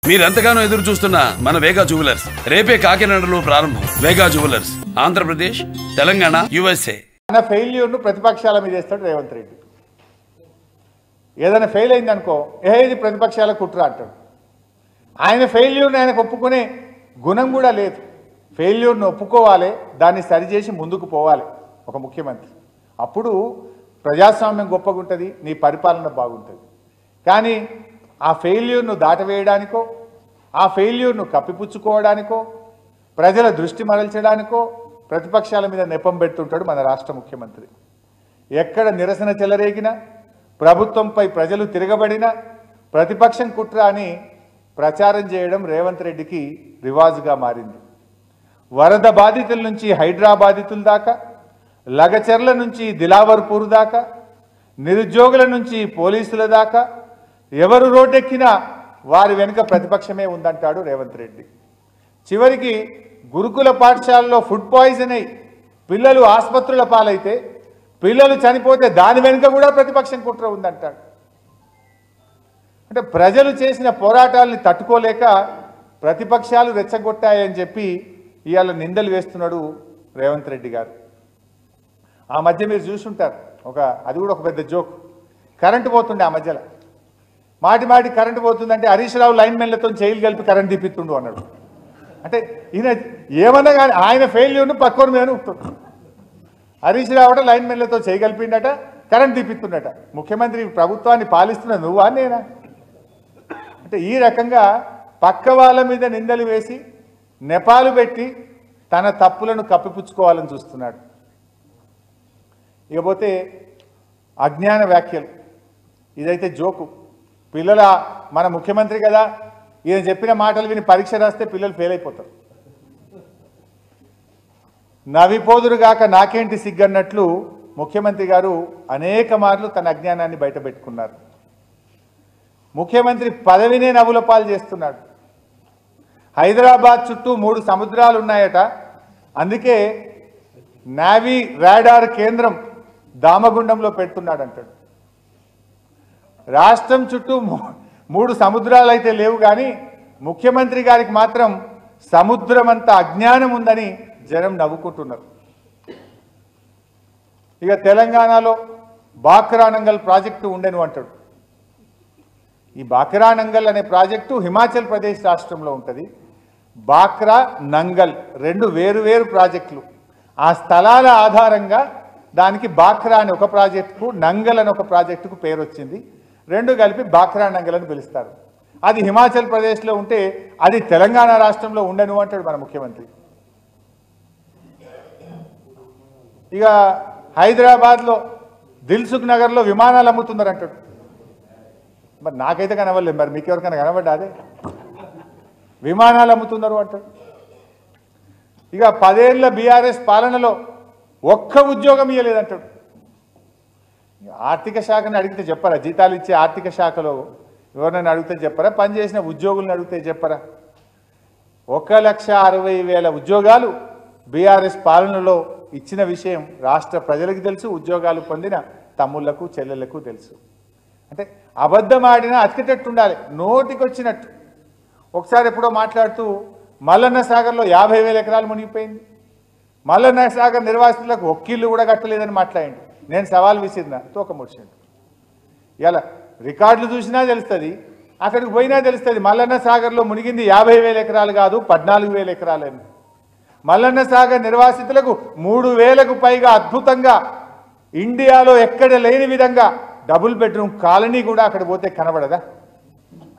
మీరెంతగానో ఎదురు చూస్తున్న మన వేగా జ్యువెలర్స్ రేపే కాకినాడలో ప్రారంభం. వేగా జ్యువెలర్స్, ఆంధ్రప్రదేశ్, తెలంగాణ, USA. మన ఫెయిల్యూర్ను ప్రతిపక్షాల మీద చేస్తాడు రేవంత్ రెడ్డి. ఏదైనా ఫెయిల్ అయిందనుకో, ఇది ప్రతిపక్షాల కుట్ర అంటాడు. ఆయన ఫెయిల్యూర్ని ఆయనకు ఒప్పుకునే గుణం కూడా లేదు. ఫెయిల్యూర్ను ఒప్పుకోవాలి, దాన్ని సరిచేసి ముందుకు పోవాలి ఒక ముఖ్యమంత్రి. అప్పుడు ప్రజాస్వామ్యం గొప్పగా ఉంటుంది, నీ పరిపాలన బాగుంటుంది. కానీ ఆ ఫెయిల్యూర్ను దాటవేయడానికో, ఆ ఫెయిల్యూర్ను కప్పిపుచ్చుకోవడానికో, ప్రజల దృష్టి మరల్చడానికో ప్రతిపక్షాల మీద నెపం పెడుతుంటాడు మన రాష్ట్ర ముఖ్యమంత్రి. ఎక్కడ నిరసన చెలరేగినా, ప్రభుత్వంపై ప్రజలు తిరగబడినా ప్రతిపక్షం కుట్ర అని ప్రచారం చేయడం రేవంత్ రెడ్డికి రివాజుగా మారింది. వరద బాధితుల నుంచి హైడ్రా బాధితుల దాకా, లగచర్ల నుంచి దిలావర్పూర్ దాకా, నిరుద్యోగుల నుంచి పోలీసుల దాకా ఎవరు రోడ్డెక్కినా వారి వెనుక ప్రతిపక్షమే ఉందంటాడు రేవంత్ రెడ్డి. చివరికి గురుకుల పాఠశాలలో ఫుడ్ పాయిజన్ అయి పిల్లలు ఆసుపత్రుల పాలైతే, పిల్లలు చనిపోతే దాని వెనుక కూడా ప్రతిపక్షం కుట్ర ఉందంటాడు. అంటే ప్రజలు చేసిన పోరాటాలని తట్టుకోలేక ప్రతిపక్షాలు రెచ్చగొట్టాయని చెప్పి ఇవాళ నిందలు వేస్తున్నాడు రేవంత్ రెడ్డి గారు. ఆ మధ్య మీరు చూసుంటారు, అది కూడా ఒక పెద్ద జోక్. కరెంటు పోతుండే ఆ మధ్యలో, మాటి current పోతుందంటే Harish Rao line మెన్లతో jail కలిపి కరెంట్ తీపిస్తుండు అన్నాడు. అంటే ఈయన ఏమన్నా కానీ ఆయన ఫెయిల్యూర్ను పక్కోని మీద ఉంటుంది. Harish Rao line మెన్లతో చేయగలిపిండట, current తీపిస్తుండట. ముఖ్యమంత్రి ప్రభుత్వాన్ని పాలిస్తున్న నువ్వా నేనా? అంటే ఈ రకంగా పక్క వాళ్ళ మీద నిందలు వేసి నెపాలు పెట్టి తన తప్పులను కప్పిపుచ్చుకోవాలని చూస్తున్నాడు. ఇకపోతే అజ్ఞాన వ్యాఖ్యలు, ఇదైతే జోకు. మన ముఖ్యమంత్రి కదా, ఈయన చెప్పిన మాటలు విని పరీక్ష రాస్తే పిల్లలు ఫెయిల్ అయిపోతారు. నవిపోదురుగాక నాకేంటి సిగ్గన్నట్లు ముఖ్యమంత్రి గారు అనేక మార్లు తన అజ్ఞానాన్ని బయటపెట్టుకున్నారు. ముఖ్యమంత్రి పదవినే నవ్వుల పాలు చేస్తున్నాడు. హైదరాబాద్ చుట్టూ 3 సముద్రాలు ఉన్నాయట, అందుకే నావీ రాడార్ కేంద్రం దామగుండంలో పెడుతున్నాడు అంటాడు. రాష్ట్రం చుట్టూ 3 సముద్రాలు అయితే లేవు, కానీ ముఖ్యమంత్రి గారికి మాత్రం సముద్రం అంత అజ్ఞానం ఉందని జనం నవ్వుకుంటున్నారు. ఇక తెలంగాణలో బాక్రానంగల్ ప్రాజెక్టు ఉండెను అంటాడు. ఈ బాక్రానంగల్ అనే ప్రాజెక్టు హిమాచల్ ప్రదేశ్ రాష్ట్రంలో ఉంటుంది. బాక్రా నంగల్ 2 వేరు ప్రాజెక్టులు. ఆ స్థలాల ఆధారంగా దానికి బాక్రా అని ఒక ప్రాజెక్టుకు, నంగల్ అని ఒక ప్రాజెక్టుకు పేరు వచ్చింది. 2 కలిపి బాక్రా నంగల్ అని పిలుస్తారు. అది హిమాచల్ ప్రదేశ్లో ఉంటే అది తెలంగాణ రాష్ట్రంలో ఉండను అంటాడు మన ముఖ్యమంత్రి. ఇక హైదరాబాద్లో దిల్సుఖ్ నగర్లో విమానాలు అమ్ముతున్నారు అంటాడు. మరి నాకైతే కనవలేదు, మరి మీకు ఎవరికైనా కనబడ్డా? అదే విమానాలు అమ్ముతున్నారు అంటాడు. ఇక 10 ఏళ్ల బీఆర్ఎస్ పాలనలో ఒక్క ఉద్యోగం ఇవ్వలేదంటాడు. ఆర్థిక శాఖని అడిగితే చెప్పరా? జీతాలు ఇచ్చే ఆర్థిక శాఖలో ఎవరినైనా అడిగితే చెప్పరా? పనిచేసిన ఉద్యోగులను అడిగితే చెప్పరా? 1,60,000 ఉద్యోగాలు బీఆర్ఎస్ పాలనలో ఇచ్చిన విషయం రాష్ట్ర ప్రజలకు తెలుసు, ఉద్యోగాలు పొందిన తమ్ముళ్లకు చెల్లెళ్లకు తెలుసు. అంటే అబద్ధం ఆడినా అతికేటట్టు ఉండాలి, నోటికొచ్చినట్టు. ఒకసారి ఎప్పుడో మాట్లాడుతూ మల్లన్న సాగర్లో 50,000 ఎకరాలు మునిగిపోయింది, మల్లన్న సాగర్ నిర్వాసితులకు ఒక్కిళ్ళు కూడా కట్టలేదని మాట్లాడింది. నేను సవాల్ విసిరినా, తోక ముడిచిండు. ఇలా రికార్డులు చూసినా తెలుస్తుంది, అక్కడికి పోయినా తెలుస్తుంది. మల్లన్న సాగర్లో మునిగింది 50,000 ఎకరాలు కాదు, 14,000 ఎకరాలని. మల్లన్న సాగర్ నిర్వాసితులకు 3,000కు పైగా అద్భుతంగా ఇండియాలో ఎక్కడ లేని విధంగా డబుల్ బెడ్రూమ్ కాలనీ కూడా అక్కడ పోతే కనబడదా?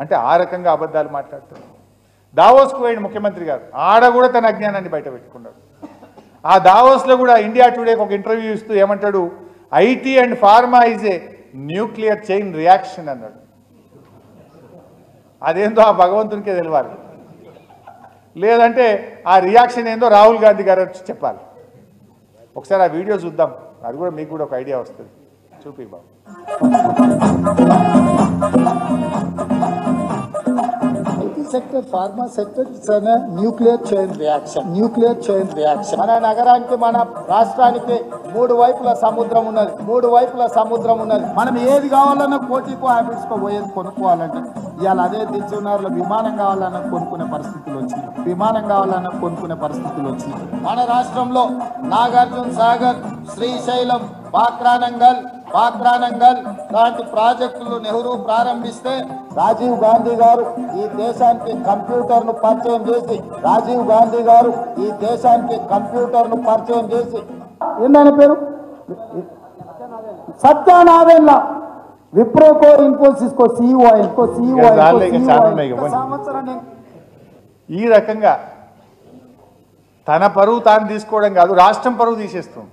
అంటే ఆ రకంగా అబద్ధాలు మాట్లాడుతున్నారు. దావోస్కు పోయిన ముఖ్యమంత్రి గారు ఆడ కూడా తన అజ్ఞానాన్ని బయట పెట్టుకున్నాడు. ఆ దావోస్లో కూడా ఇండియా టుడేకి ఒక ఇంటర్వ్యూ ఇస్తూ ఏమంటాడు, IT and pharma is a nuclear chain reaction అన్నాడు. అదేందో ఆ భగవంతునికే తెలియాలి, లేదంటే ఆ రియాక్షన్ ఏందో రాహుల్ గాంధీ గారు వచ్చి చెప్పాలి. ఒకసారి ఆ వీడియో చూద్దాం, అది కూడా మీకు కూడా ఒక ఐడియా వస్తుంది. చూపి బాబు. Sector pharma sector it's an nuclear chain reaction. మన నగరానికి మన రాష్ట్రానికి 3 వైపుల సముద్రం ఉన్నది. మనం ఏది కావాలన్నా కోటికో హ్యాబిట్స్కో పోయేది కొనుక్కోవాలంటే ఇవాళ అదే దిల్సుఖ్నగర్లో విమానం కావాలన్న కొనుక్కునే పరిస్థితులు వచ్చినాయి, విమానం కావాలన్న కొనుక్కునే పరిస్థితులు వచ్చినాయి. మన రాష్ట్రంలో నాగార్జున సాగర్, శ్రీశైలం, బాక్రానంగల్ లాంటి ప్రాజెక్టులు నెహ్రూ ప్రారంభిస్తే రాజీవ్ గాంధీ గారు ఈ దేశానికి కంప్యూటర్ను పరిచయం చేసి ఏందని పేరు సత్యనారాయణ విప్రోకో ఇన్ఫోసిస్కో సిఇఓ ఈ రకంగా తన పరువు తాను తీసుకోవడం కాదు, రాష్ట్రం పరువు తీసేస్తుంది.